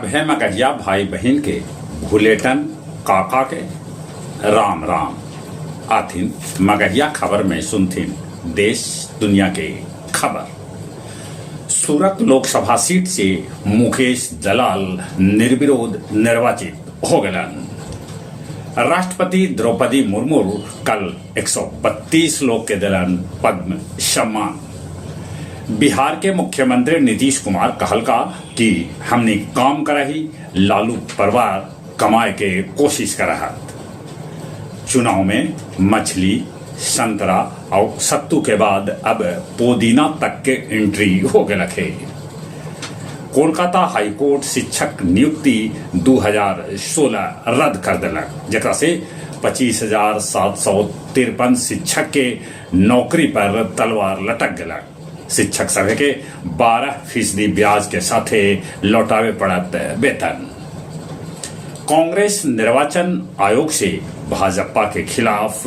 सभे मगहिया भाई बहन के भूलेटन काका के राम राम आथिन मगहिया खबर में सुनथिन देश दुनिया के खबर। सूरत लोकसभा सीट से मुकेश दलाल निर्विरोध निर्वाचित हो गलन। राष्ट्रपति द्रौपदी मुर्मू कल 132 लोग के दिलन पद्म सम्मान। बिहार के मुख्यमंत्री नीतीश कुमार कहलका कि हमने काम करही, लालू परिवार कमाए के कोशिश करहत। चुनाव में मछली, संतरा और सत्तू के बाद अब पुदीना तक के एंट्री हो गए रखे। कोलकाता हाईकोर्ट शिक्षक नियुक्ति 2016 रद्द कर दिलक, जकरा से 25,753 शिक्षक के नौकरी पर तलवार लटक गलक। शिक्षक सभे के 12% ब्याज के साथे लौटावे पड़त वेतन। कांग्रेस निर्वाचन आयोग से भाजपा के खिलाफ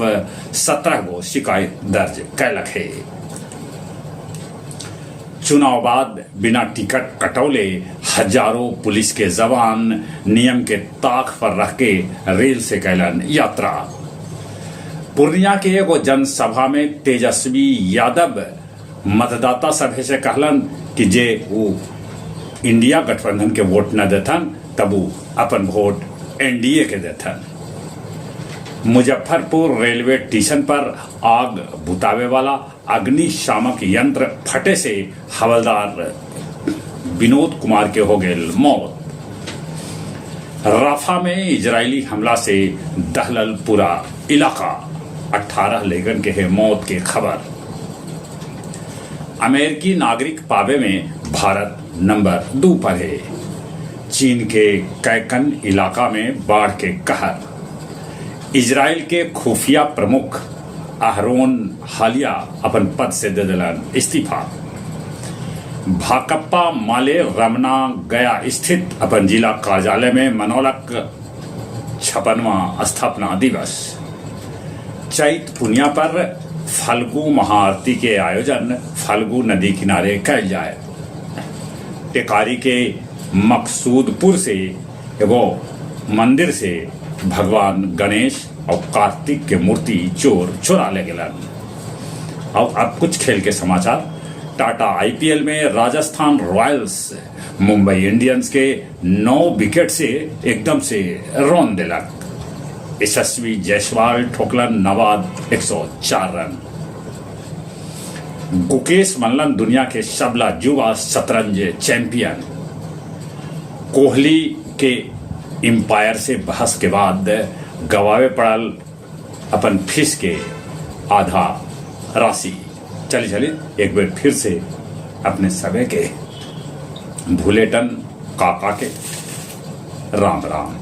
17 गो शिकायत दर्ज कैलक है। चुनाव बाद बिना टिकट कटौले हजारों पुलिस के जवान नियम के ताक पर रख के रेल से कैलन यात्रा। पूर्णिया के एगो जनसभा में तेजस्वी यादव मतदाता सभे से कहलन कि जे वो इंडिया गठबंधन के वोट न देथन तब वो अपन वोट एनडीए के देथन। मुजफ्फरपुर रेलवे स्टेशन पर आग बुतावे वाला अग्निशामक यंत्र फटे से हवलदार विनोद कुमार के हो गए मौत। राफा में इजरायली हमला से दहलल पूरा इलाका, 18 लेगन के है मौत की खबर। अमेरिकी नागरिक पावे में भारत नंबर 2 पर है। चीन के कैकन इलाका में बाढ़ के कहर। इजराइल के खुफिया प्रमुख अहरोन हालिया अपन पद से दे दिलन इस्तीफा। भाकपा माले रमना गया स्थित अपन जिला कार्यालय में मनौलक 56वां स्थापना दिवस। चैत पुनिया पर फल्गु महाआरती के आयोजन फल्गु नदी किनारे कैल जाए। टेकारी के मकसूदपुर से एगो मंदिर से भगवान गणेश और कार्तिक के मूर्ति चोर चुरा ले गलन। और अब कुछ खेल के समाचार। टाटा आईपीएल में राजस्थान रॉयल्स मुंबई इंडियंस के 9 विकेट से एकदम से रौन दिलक। यशस्वी जायसवाल ठोकलन नवाद 104 रन। गुकेश मल्लन दुनिया के सबला युवा शतरंज चैंपियन। कोहली के एम्पायर से बहस के बाद गवावे पड़ल अपन फीस के आधा राशि। चलिए एक बार फिर से अपने सभी के भूलेटन काका के राम राम।